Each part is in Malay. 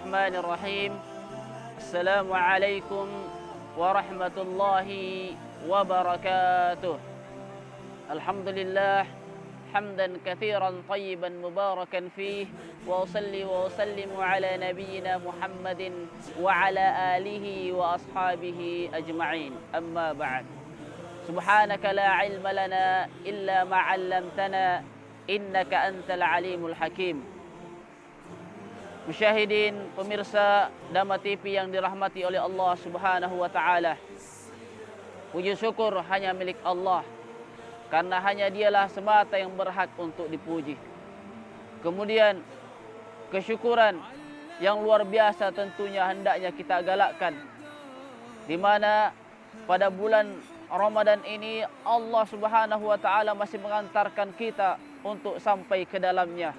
Bismillahirrahmanirrahim. Assalamualaikum warahmatullahi wabarakatuh. Alhamdulillah hamdan katsiran tayyiban mubarakan fih wa usalli wa usallimu ala nabiyyina Muhammadin wa ala alihi wa ashabihi ajma'in. Amma ba'd. Subhanaka la ilma lana illa ma 'allamtana innaka antal alimul hakim. Musyahidin, pemirsa Dhamma TV yang dirahmati oleh Allah Subhanahu wa taala. Puji syukur hanya milik Allah, karena hanya Dialah semata yang berhak untuk dipuji. Kemudian kesyukuran yang luar biasa tentunya hendaknya kita galakkan, di mana pada bulan Ramadan ini Allah Subhanahu wa taala masih mengantarkan kita untuk sampai ke dalamnya.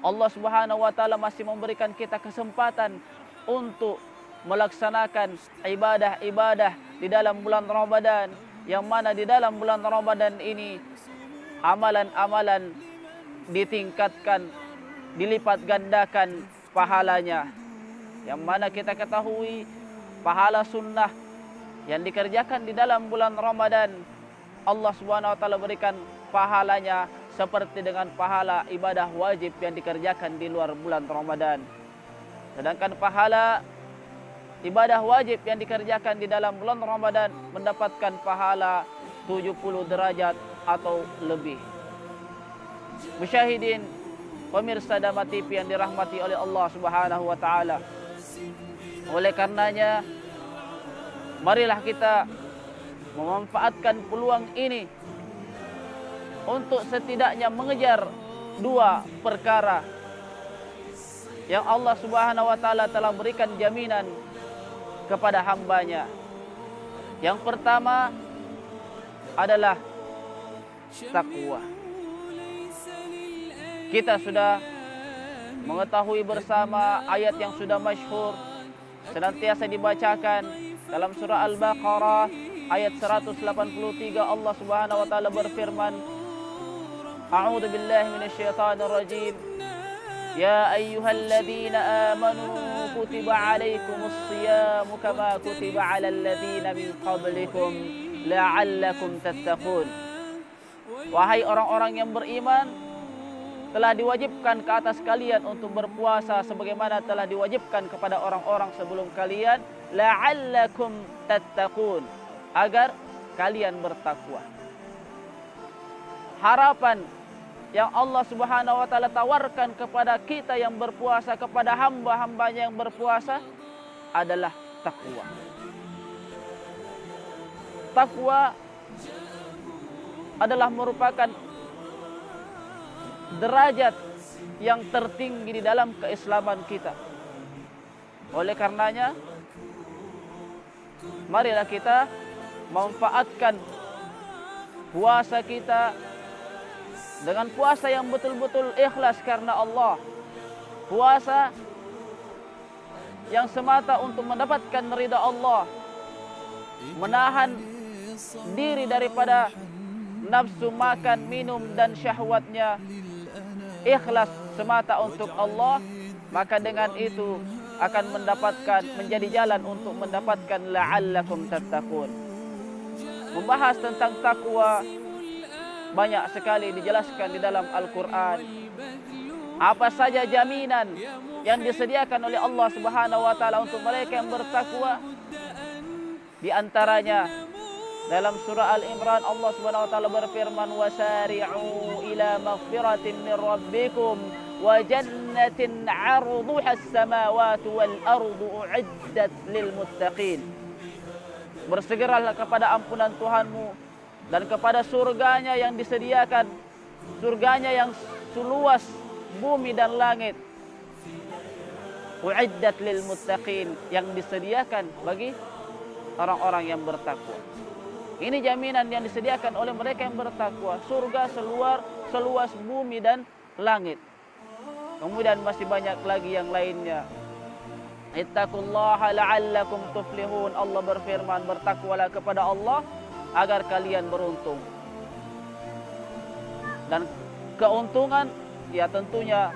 Allah Subhanahu wa taala masih memberikan kita kesempatan untuk melaksanakan ibadah-ibadah di dalam bulan Ramadan, yang mana di dalam bulan Ramadan ini amalan-amalan ditingkatkan, dilipat gandakan pahalanya. Yang mana kita ketahui pahala sunnah yang dikerjakan di dalam bulan Ramadan, Allah Subhanahu wa taala berikan pahalanya seperti dengan pahala ibadah wajib yang dikerjakan di luar bulan Ramadan. Sedangkan pahala ibadah wajib yang dikerjakan di dalam bulan Ramadan mendapatkan pahala 70 derajat atau lebih. Musyahidin, pemirsa Dhamma TV yang dirahmati oleh Allah Subhanahu wa taala. Oleh karenanya, marilah kita memanfaatkan peluang ini untuk setidaknya mengejar dua perkara yang Allah Subhanahu wa taala telah berikan jaminan kepada hambanya. Yang pertama adalah takwa. Kita sudah mengetahui bersama ayat yang sudah masyhur, senantiasa dibacakan dalam surah Al-Baqarah ayat 183. Allah Subhanahu wa taala berfirman, A'udzu billahi minasyaitonir rajim. Ya ayyuhalladzina amanu kutiba 'alaikumus shiyamu kama kutiba 'alal ladzina min qablikum la'allakum tattaqun. Wahai orang-orang yang beriman, telah diwajibkan ke atas kalian untuk berpuasa sebagaimana telah diwajibkan kepada orang-orang sebelum kalian, la'allakum tattaqun, agar kalian bertakwa. Harapan yang Allah Subhanahu wa taala tawarkan kepada kita yang berpuasa, kepada hamba-hambanya yang berpuasa, adalah takwa. Takwa adalah merupakan derajat yang tertinggi di dalam keislaman kita. Oleh karenanya, marilah kita memanfaatkan puasa kita dengan puasa yang betul-betul ikhlas karena Allah. Puasa yang semata untuk mendapatkan ridha Allah. Menahan diri daripada nafsu makan, minum dan syahwatnya. Ikhlas semata untuk Allah, maka dengan itu akan menjadi jalan untuk mendapatkan la'allakum tattaqun. Membahas tentang takwa banyak sekali dijelaskan di dalam Al-Quran. Apa saja jaminan yang disediakan oleh Allah Subhanahu wa taala untuk mereka yang bertakwa? Di antaranya dalam surah Al-Imran, Allah Subhanahu wa taala berfirman, "Wasari'u ila maghfiratin min rabbikum wa jannatin 'arduha as-samawati wal ardu u'iddat lil muttaqin." Bersegeralah kepada ampunan Tuhanmu dan kepada surganya yang disediakan, surganya yang seluas bumi dan langit. U'iddat lil muttaqin, yang disediakan bagi orang-orang yang bertakwa. Ini jaminan yang disediakan oleh mereka yang bertakwa, surga seluas bumi dan langit. Kemudian masih banyak lagi yang lainnya. Ittaqullaha la'allakum tuflihun. Allah berfirman, bertakwalah kepada Allah agar kalian beruntung. Dan keuntungan ya tentunya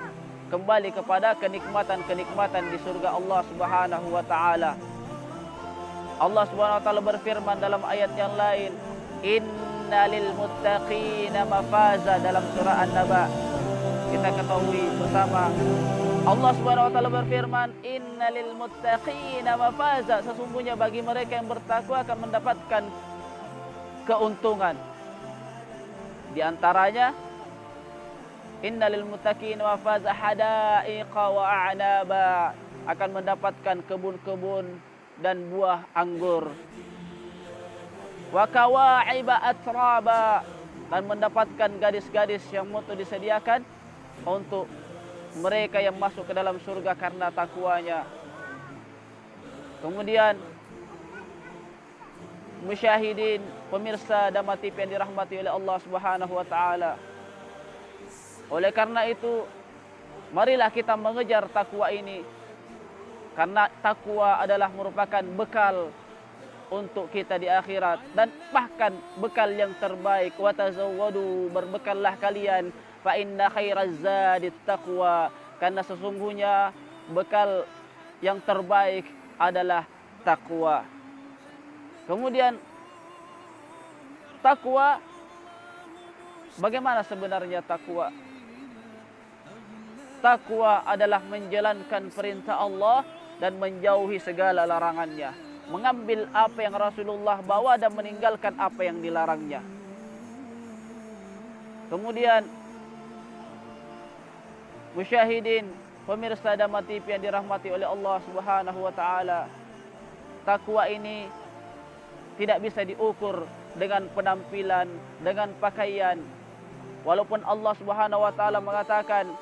kembali kepada kenikmatan-kenikmatan di surga Allah Subhanahu wa taala. Allah Subhanahu wa taala berfirman dalam ayat yang lain, innalil muttaqina mafaza, dalam surah An-Naba. Kita ketahui bersama Allah Subhanahu wa taala berfirman, innalil muttaqina mafaza, sesungguhnya bagi mereka yang bertakwa akan mendapatkan keuntungan. Di antaranya innalil muttaqina mafaza hadaiqa wa a'naba, akan mendapatkan kebun-kebun dan buah anggur. Wa kawa'iba atraba, dan mendapatkan gadis-gadis yang mutu disediakan untuk mereka yang masuk ke dalam surga karena takwanya. Kemudian musyahidin, pemirsa Dhamma TV yang dirahmati oleh Allah Subhanahu wa taala. Oleh karena itu, marilah kita mengejar takwa ini. Karena takwa adalah merupakan bekal untuk kita di akhirat, dan bahkan bekal yang terbaik. Wa tazawwadu, berbekallah kalian, fa inna khairaz zadit taqwa, karena sesungguhnya bekal yang terbaik adalah takwa. Kemudian takwa, bagaimana sebenarnya takwa? Takwa adalah menjalankan perintah Allah dan menjauhi segala larangannya, mengambil apa yang Rasulullah bawa dan meninggalkan apa yang dilarangnya. Kemudian musyahidin, pemirsa Dhamma TV yang dirahmati oleh Allah Subhanahu wa taala, takwa ini tidak bisa diukur dengan penampilan, dengan pakaian. Walaupun Allah Subhanahu wa taala mengatakan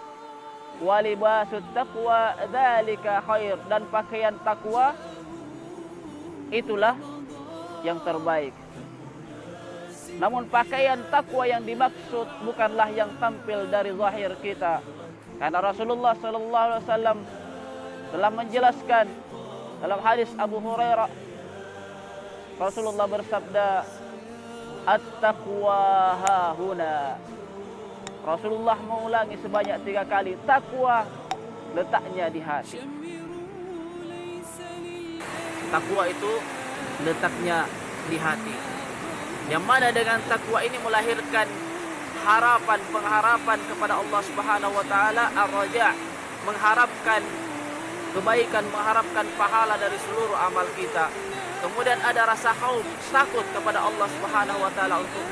walibasut taqwa dzalika khair, dan pakaian takwa itulah yang terbaik. Namun pakaian takwa yang dimaksud bukanlah yang tampil dari zahir kita. Karena Rasulullah sallallahu alaihi wasallam telah menjelaskan dalam hadis Abu Hurairah, Rasulullah bersabda, at-taqwa hahuna. Rasulullah mengulangi sebanyak 3 kali, takwa letaknya di hati. Takwa itu letaknya di hati. Yang mana dengan takwa ini melahirkan harapan, pengharapan kepada Allah Subhanahu wa taala, ar-raja, mengharapkan kebaikan, mengharapkan pahala dari seluruh amal kita. Kemudian ada rasa khauf, takut kepada Allah Subhanahu wa taala untuk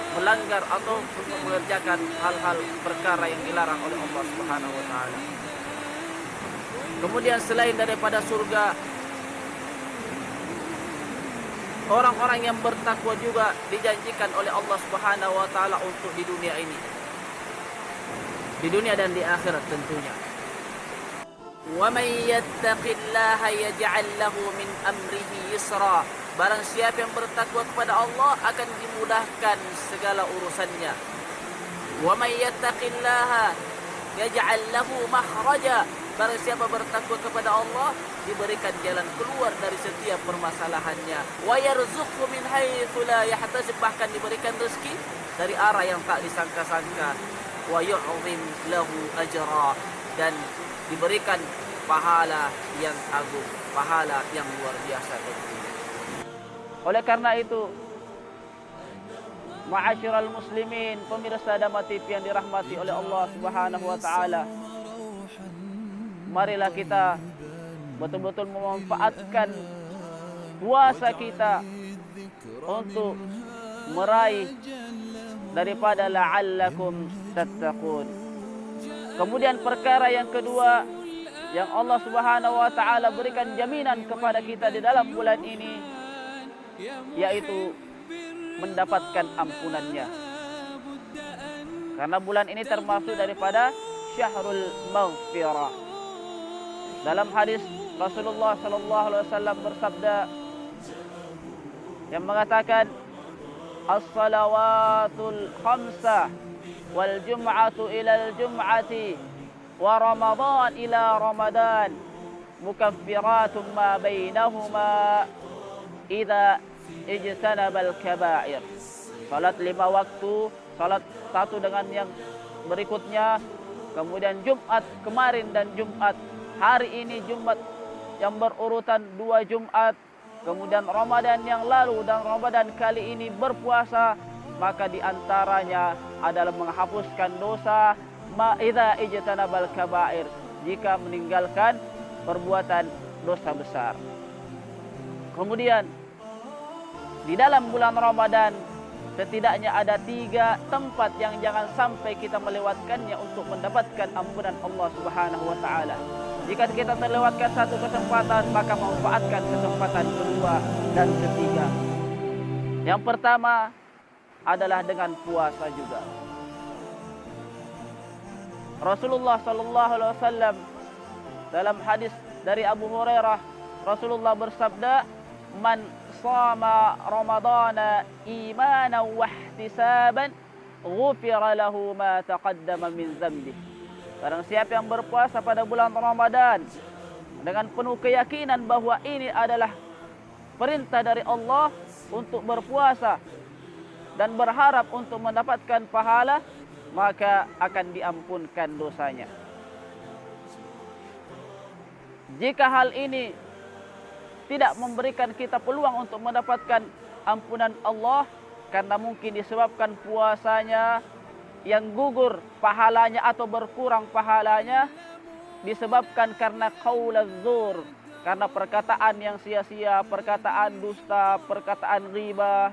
melanggar atau untuk mengerjakan hal-hal perkara yang dilarang oleh Allah Subhanahu wa taala. Kemudian selain daripada surga, orang-orang yang bertakwa juga dijanjikan oleh Allah Subhanahu wa taala untuk di dunia ini. Di dunia dan di akhirat tentunya. Wa may yattaqillaha yaj'al lahu min amrihi yusra. Barang siapa yang bertakwa kepada Allah akan dimudahkan segala urusannya. Wa may yattaqillaha yaj'al lahu makhraja. Barang siapa bertakwa kepada Allah diberikan jalan keluar dari setiap permasalahannya. Wa yarzuqhu min haitsu la yahtasib, bahkan diberikan rezeki dari arah yang tak disangka-sangka. Wa yu'zim lahu ajra, dan diberikan pahala yang agung, pahala yang luar biasa tentunya. Oleh karena itu, ma'asyiral muslimin, pemirsa Dhamma TV yang dirahmati oleh Allah Subhanahu wa taala, marilah kita betul-betul memanfaatkan puasa kita untuk meraih daripada la'allakum tattaqun. Kemudian perkara yang kedua yang Allah Subhanahu wa taala berikan jaminan kepada kita di dalam bulan ini, yaitu mendapatkan ampunannya. Karena bulan ini termasuk daripada syahrul maghfirah. Dalam hadis Rasulullah sallallahu alaihi wasallam bersabda yang mengatakan, as-salawatul khamsah wal jum'atu ilal jum'ati wa ramadan ila ramadan mukaffiratun ma bainahuma idza ijtanabal kaba'ir. Salat 5 waktu, salat satu dengan yang berikutnya, kemudian Jumat kemarin dan Jumat hari ini, Jumat yang berurutan 2 Jumat, kemudian Ramadan yang lalu dan Ramadan kali ini berpuasa, maka di antaranya adalah menghapuskan dosa idza ijtanabal kaba'ir, jika meninggalkan perbuatan dosa besar. Kemudian di dalam bulan Ramadan setidaknya ada 3 tempat yang jangan sampai kita melewatkannya untuk mendapatkan ampunan Allah Subhanahu wa taala. Jika kita terlewatkan satu kesempatan, maka manfaatkan kesempatan kedua dan ketiga. Yang pertama adalah dengan puasa juga. Rasulullah sallallahu alaihi wasallam dalam hadis dari Abu Hurairah, Rasulullah bersabda, "Man shama Ramadana imanan wa ihtisaban, ghufira lahu ma taqaddama min dzambihi." Barang siapa yang berpuasa pada bulan Ramadan dengan penuh keyakinan bahwa ini adalah perintah dari Allah untuk berpuasa dan berharap untuk mendapatkan pahala, maka akan diampunkan dosanya. Jika hal ini tidak memberikan kita peluang untuk mendapatkan ampunan Allah, karena mungkin disebabkan puasanya yang gugur pahalanya atau berkurang pahalanya, disebabkan karena qaulaz zur, karena perkataan yang sia-sia, perkataan dusta, perkataan riba.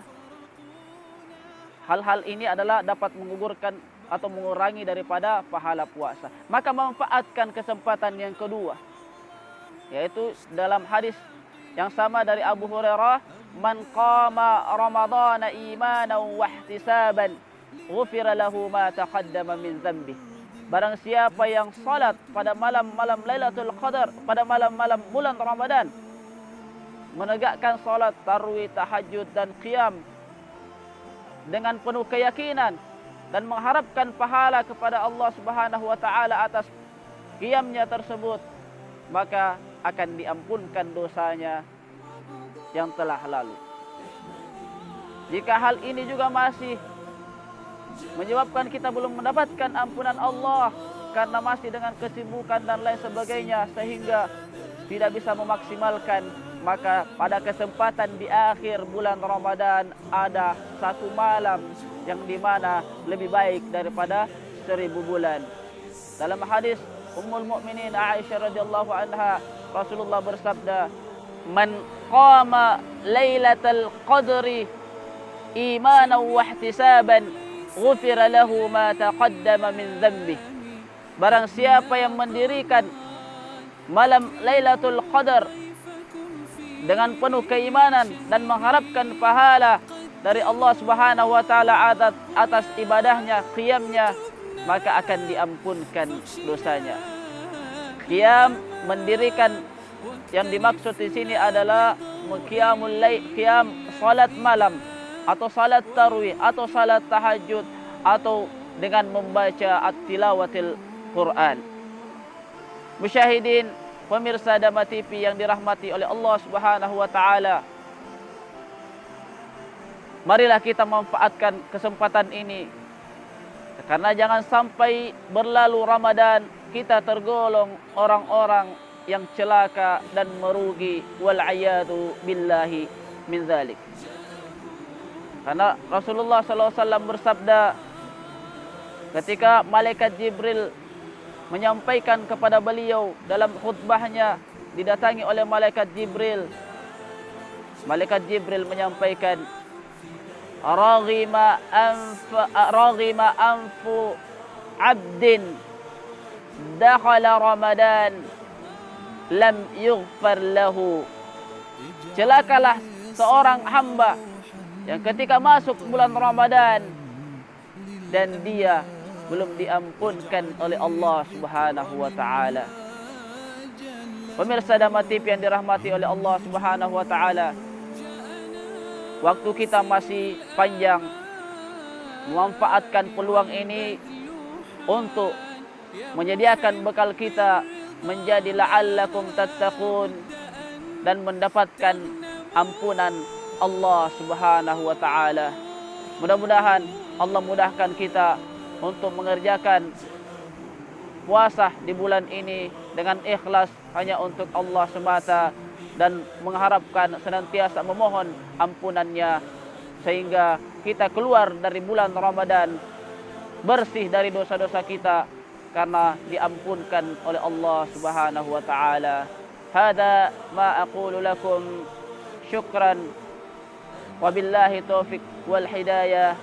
Hal-hal ini adalah dapat menggugurkan atau mengurangi daripada pahala puasa. Maka manfaatkan kesempatan yang kedua, yaitu dalam hadis yang sama dari Abu Hurairah, "Man qama Ramadana imanan wa ihtisaban, ghufira lahu ma taqaddama min dzambi." Barang siapa yang salat pada malam-malam Lailatul Qadar, pada malam-malam bulan Ramadan, menegakkan salat tarawih, tahajud dan qiyam dengan penuh keyakinan dan mengharapkan pahala kepada Allah Subhanahu wa taala atas qiyamnya tersebut, maka akan diampunkan dosanya yang telah lalu. Jika hal ini juga masih menyebabkan kita belum mendapatkan ampunan Allah karena masih dengan kesibukan dan lain sebagainya sehingga tidak bisa memaksimalkan, maka pada kesempatan di akhir bulan Ramadan ada 1 malam yang dimana lebih baik daripada 1000 bulan. Dalam hadis Ummul Mukminin Aisyah radhiyallahu anha, Rasulullah bersabda, "Man qama Lailatul Qadri imanan wa ihtisaban, ghufira lahu ma taqaddama min dzambi." Barang siapa yang mendirikan malam Lailatul Qadar dengan penuh keimanan dan mengharapkan pahala dari Allah Subhanahu wa taala atas ibadahnya, qiyamnya, maka akan diampunkan dosanya. Qiyam, mendirikan, yang dimaksud di sini adalah qiyamul lail, qiyam salat malam atau salat tarawih atau salat tahajud atau dengan membaca at-tilawatil Quran. Musyahidin, pemirsa Dhamma TV yang dirahmati oleh Allah Subhanahu wa taala, marilah kita manfaatkan kesempatan ini, karena jangan sampai berlalu Ramadan kita tergolong orang-orang yang celaka dan merugi, wal a'yadu billahi min dzalik. Karena Rasulullah SAW bersabda ketika malaikat Jibril menyampaikan kepada beliau dalam khutbahnya, didatangi oleh malaikat Jibril. Malaikat Jibril menyampaikan, "Raghima anfu 'abdin dakhala Ramadan lam yughfar lahu." Celakalah seorang hamba yang ketika masuk bulan Ramadan dan dia belum diampunkan oleh Allah Subhanahu wa taala. Pemirsa Dhamma TV yang dirahmati oleh Allah Subhanahu wa taala, waktu kita masih panjang, memanfaatkan peluang ini untuk menyediakan bekal kita menjadi la'allakum tattaqun dan mendapatkan ampunan Allah Subhanahu wa taala. Mudah-mudahan Allah mudahkan kita untuk mengerjakan berpuasa di bulan ini dengan ikhlas hanya untuk Allah semata dan mengharapkan senantiasa memohon ampunannya, sehingga kita keluar dari bulan Ramadan bersih dari dosa-dosa kita karena diampunkan oleh Allah Subhanahu wa taala. Hada ma aqulu lakum, syukran wabillahi taufiq wal hidayah.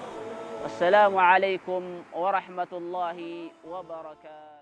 Assalamualaikum warahmatullahi wabarakatuh.